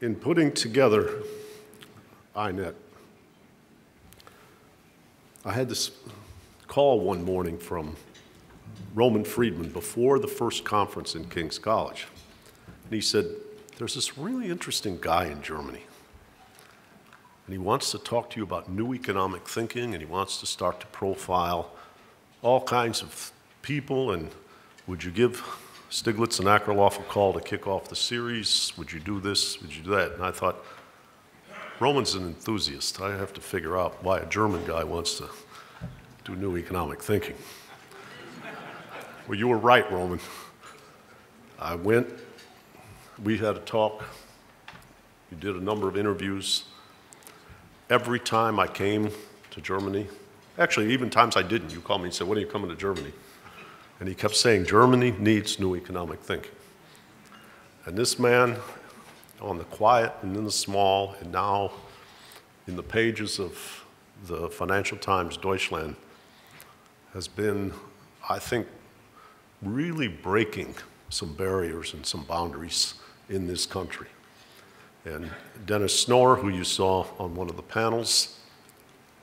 In putting together INET, I had this call one morning from Roman Friedman before the first conference in King's College. And he said, there's this really interesting guy in Germany, and he wants to talk to you about new economic thinking, and he wants to start to profile all kinds of people, and would you give Stiglitz and Akerlof a call to kick off the series? Would you do this? Would you do that? And I thought, Roman's an enthusiast. I have to figure out why a German guy wants to do new economic thinking. Well, you were right, Roman. I went, we had a talk, we did a number of interviews. Every time I came to Germany, actually even times I didn't, you called me and said, when are you coming to Germany? And he kept saying, Germany needs new economic thinking. And this man, on the quiet and in the small, and now in the pages of the Financial Times Deutschland, has been, I think, really breaking some barriers and some boundaries in this country. And Dennis Snorer, who you saw on one of the panels,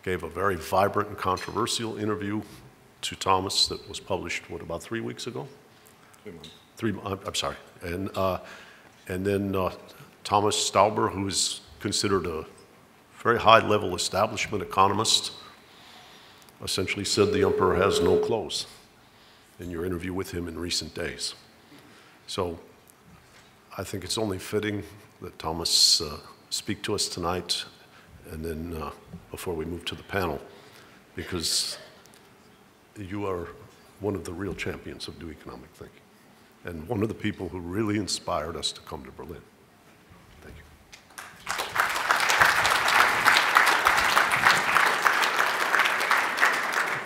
gave a very vibrant and controversial interview to Thomas that was published, what, about 3 weeks ago? 3 months. I'm sorry. And then Thomas Stauber, who is considered a very high-level establishment economist, essentially said the emperor has no clothes in your interview with him in recent days. So I think it's only fitting that Thomas speak to us tonight, and then before we move to the panel, because you are one of the real champions of new economic thinking, and one of the people who really inspired us to come to Berlin. Thank you.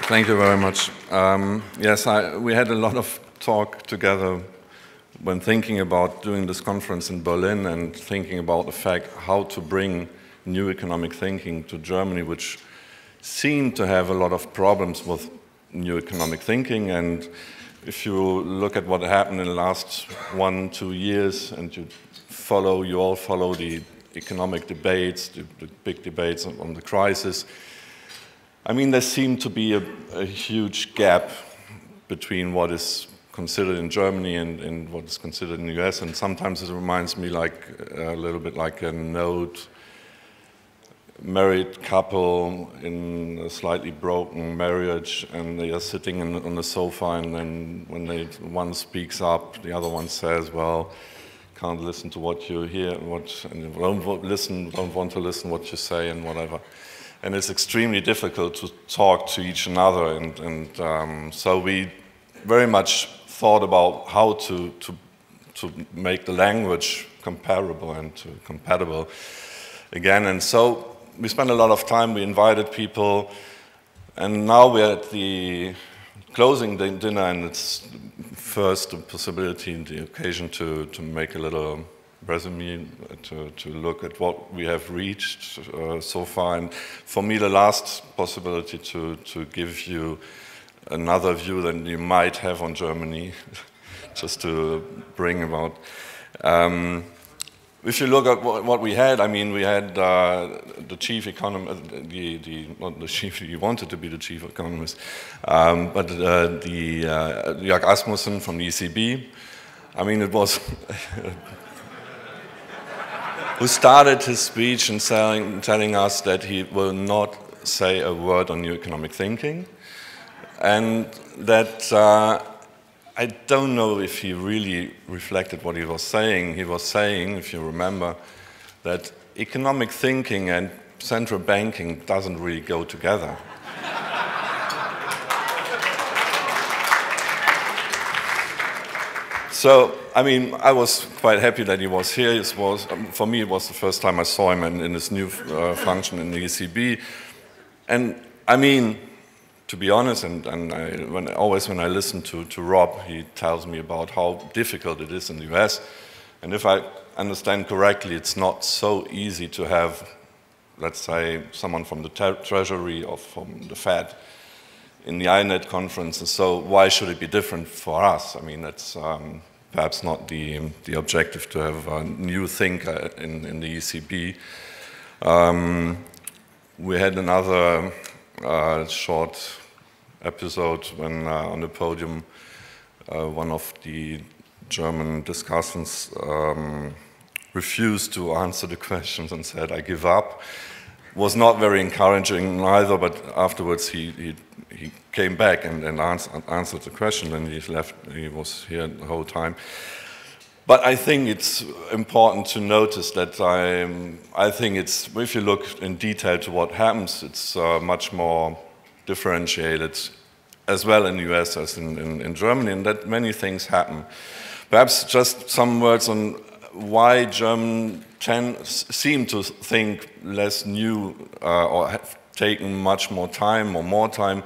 Thank you very much. Yes, we had a lot of talk together when thinking about doing this conference in Berlin and thinking about the fact how to bring new economic thinking to Germany, which seemed to have a lot of problems with new economic thinking. And if you look at what happened in the last 1-2 years, and you all follow the economic debates, the big debates on the crisis, I mean, there seemed to be a huge gap between what is considered in Germany and what is considered in the US, and sometimes it reminds me like a little bit like a note married couple in a slightly broken marriage, and they are sitting on the sofa, and then when one speaks up, the other one says, well, can't listen to what you hear, and don't want to listen what you say, and whatever. And it's extremely difficult to talk to each another, and so we very much thought about how to make the language comparable and compatible again, and so we spent a lot of time, we invited people, and now we're at the closing dinner, and it's first the possibility and the occasion to make a little resume, to look at what we have reached so far, and for me the last possibility to give you another view than you might have on Germany, just to bring about. If you look at what we had, I mean, we had the chief economist, not the chief, he wanted to be the chief economist, but Jörg Asmussen from the ECB. I mean, it was who started his speech and telling us that he will not say a word on new economic thinking, and that I don't know if he really reflected what he was saying. He was saying, if you remember, that economic thinking and central banking doesn't really go together. So, I mean, I was quite happy that he was here. It was, for me, it was the first time I saw him in his new function in the ECB. And, I mean, to be honest, and always when I listen to Rob, he tells me about how difficult it is in the US. And if I understand correctly, it's not so easy to have, let's say, someone from the Treasury or from the Fed in the INET conference. And so why should it be different for us? I mean, it's perhaps not the objective to have a new thinker in the ECB. We had another short episode when on the podium one of the German discussants refused to answer the questions and said, "I give up." Was not very encouraging either, but afterwards he came back and answered the question, and he was here the whole time. But I think it's important to notice that I think it's, if you look in detail to what happens, it's much more differentiated as well in the US as in Germany, and that many things happen. Perhaps just some words on why Germans seem to think less new or have taken much more time or more time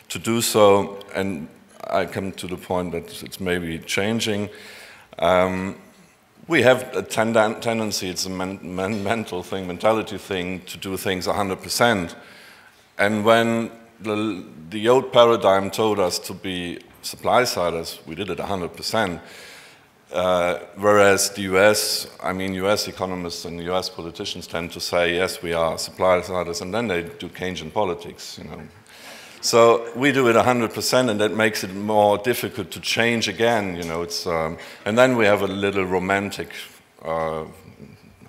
to do so, and I come to the point that it's maybe changing. We have a tendency, it's a mental thing, mentality thing, to do things 100%. And when the old paradigm told us to be supply-siders, we did it 100%. Whereas the US, I mean, US economists and US politicians tend to say, yes, we are supply-siders, and then they do Keynesian politics, you know. So we do it 100%, and that makes it more difficult to change again, you know. It's, and then we have a little romantic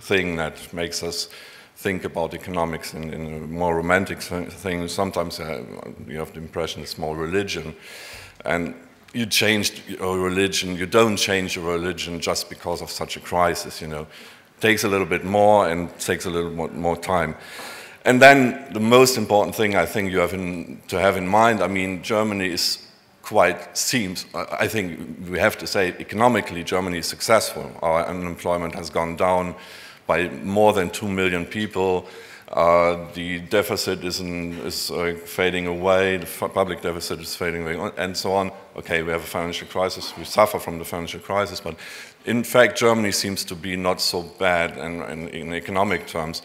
thing that makes us think about economics in a more romantic thing. Sometimes you have the impression it's more religion. And you changed your religion, you don't change your religion just because of such a crisis, you know. It takes a little bit more and takes a little more time. And then the most important thing I think you have to have in mind, I mean, Germany is I think we have to say, economically, Germany is successful. Our unemployment has gone down by more than 2 million people. The deficit is fading away, the public deficit is fading away, and so on. Okay, we have a financial crisis, we suffer from the financial crisis, but in fact, Germany seems to be not so bad in economic terms.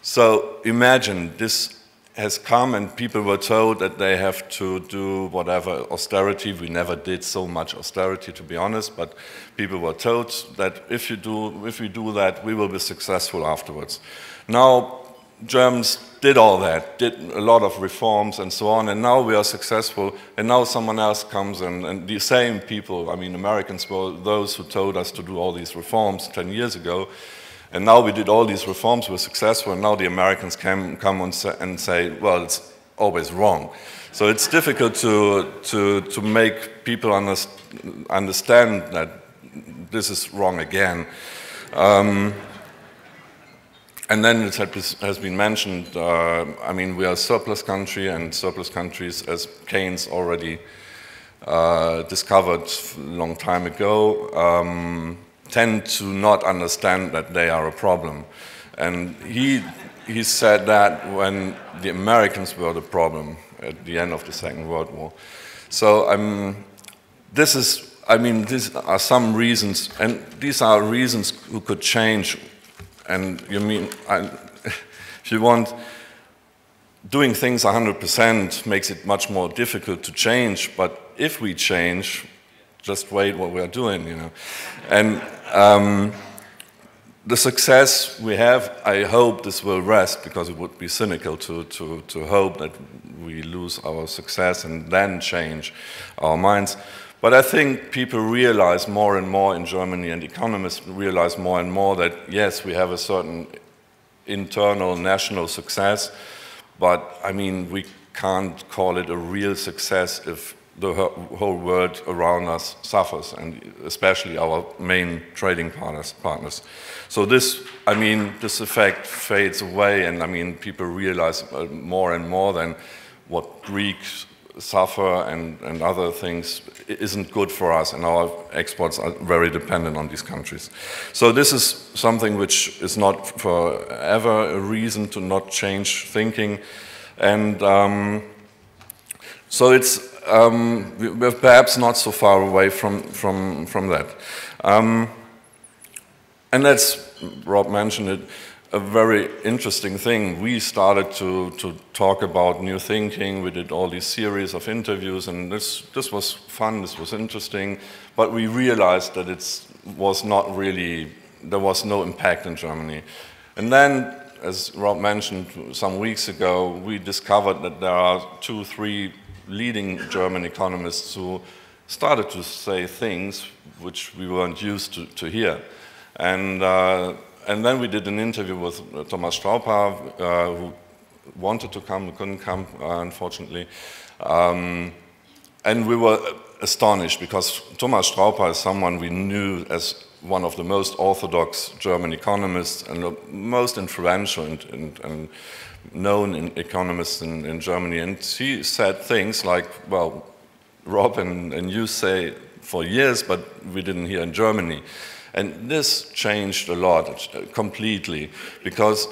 So imagine this has come and people were told that they have to do whatever austerity. We never did so much austerity, to be honest, but people were told that if we do that, we will be successful afterwards. Now, Germans did all that, did a lot of reforms and so on, and now we are successful, and now someone else comes and the same people, I mean, Americans were those who told us to do all these reforms 10 years ago, and now we did all these reforms, we're successful, and now the Americans come and say, well, it's always wrong. So it's difficult to make people understand that this is wrong again. And then it has been mentioned, I mean, we are a surplus country, and surplus countries, as Keynes already discovered a long time ago, tend to not understand that they are a problem. And he said that when the Americans were the problem at the end of the Second World War. So these are some reasons, and these are reasons who could change. And you mean, if you want, doing things 100% makes it much more difficult to change, but if we change, just wait what we are doing, you know. And the success we have, I hope this will rest, because it would be cynical to hope that we lose our success and then change our minds. But I think people realize more and more in Germany, and economists realize more and more that, yes, we have a certain internal national success, but I mean, we can't call it a real success if the whole world around us suffers, and especially our main trading partners. So this effect fades away, and I mean, people realize more and more than what Greeks suffer and other things isn't good for us, and our exports are very dependent on these countries. So this is something which is not forever a reason to not change thinking, and so it's we're perhaps not so far away from that. And as Rob mentioned it, a very interesting thing. We started to talk about new thinking. We did all these series of interviews, and this was fun, this was interesting, but we realized that it was not really, there was no impact in Germany. And then, as Rob mentioned some weeks ago, we discovered that there are 2, 3 leading German economists who started to say things which we weren't used to hear. And then we did an interview with Thomas Strauper, who wanted to come, who couldn't come, unfortunately. And we were astonished because Thomas Strauper is someone we knew as one of the most orthodox German economists and the most influential and known economists in Germany. And he said things like, well, Rob and you say for years, but we didn't hear in Germany. And this changed a lot, completely, because,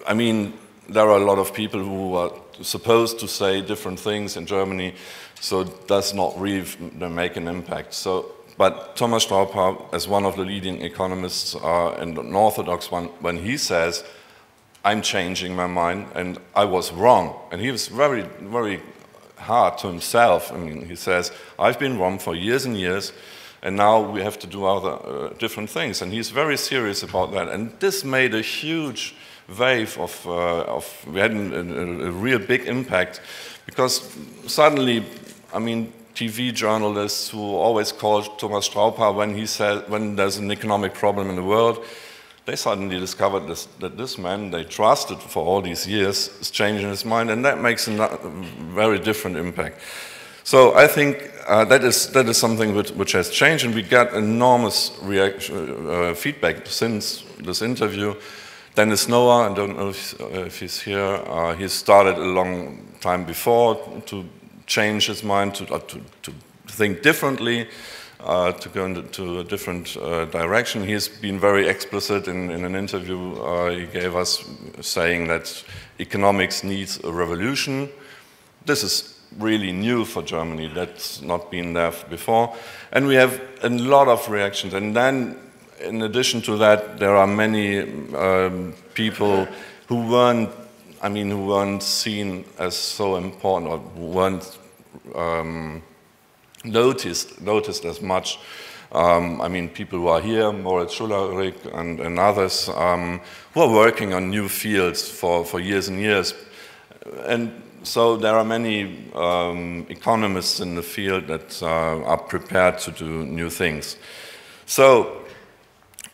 I mean, there are a lot of people who are supposed to say different things in Germany, so it does not really make an impact. So, but Thomas Strauper, as one of the leading economists and an orthodox one, when he says, I'm changing my mind, and I was wrong, and he was very, very hard to himself. I mean, he says, I've been wrong for years and years, and now we have to do other different things. And he's very serious about that. And this made a huge wave we had a real big impact, because suddenly, I mean, TV journalists who always call Thomas Strauper when there's an economic problem in the world, they suddenly discovered that this man they trusted for all these years is changing his mind, and that makes a very different impact. So I think that is something which has changed, and we got enormous feedback since this interview. Dennis Noah, I don't know if he's here, he started a long time before to change his mind, to think differently, to go into a different direction. He's been very explicit in an interview he gave us, saying that economics needs a revolution. This is really new for Germany. That's not been there before. And we have a lot of reactions. And then, in addition to that, there are many people who weren't seen as so important, or weren't noticed as much. I mean, people who are here, Moritz Schullerik and others, who are working on new fields for years and years. And so there are many economists in the field that are prepared to do new things. So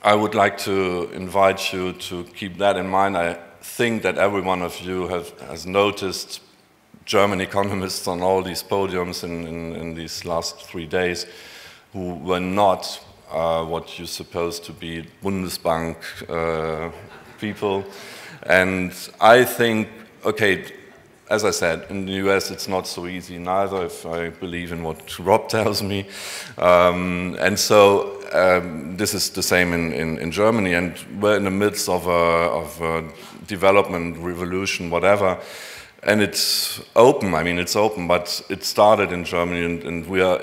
I would like to invite you to keep that in mind. I think that every one of you has noticed German economists on all these podiums in these last 3 days who were not what you're supposed to be, Bundesbank people. And I think, okay, as I said, in the US it's not so easy neither, if I believe in what Rob tells me. And so this is the same in Germany, and we're in the midst of a development, revolution, whatever. And it's open, I mean, it's open, but it started in Germany, and we are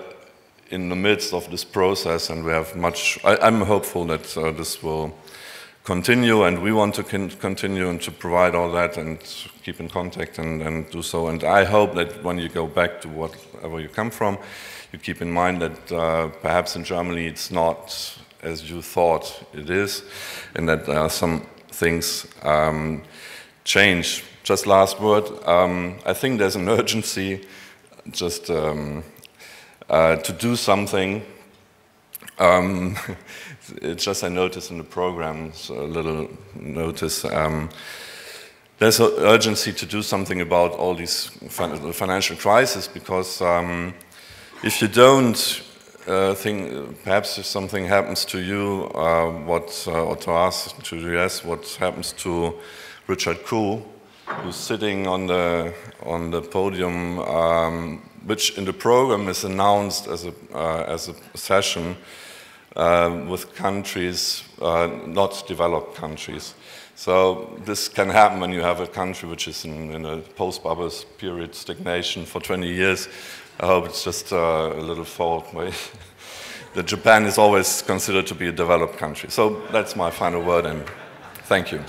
in the midst of this process, and we have much, I'm hopeful that this will continue, and we want to continue and to provide all that and keep in contact and do so. And I hope that when you go back to whatever you come from, you keep in mind that perhaps in Germany it's not as you thought it is, and that there are some things change. Just last word, I think there's an urgency just to do something. It's just I noticed in the program, so a little notice, there's an urgency to do something about all these financial crises, because if you don't think, perhaps if something happens to you, or to us, to the US, what happens to Richard Kuh, who's sitting on the podium, which in the program is announced as a session with countries, not developed countries. So this can happen when you have a country which is in a post-bubble period, stagnation for 20 years. I hope it's just a little fault. That Japan is always considered to be a developed country. So that's my final word, and Thank you.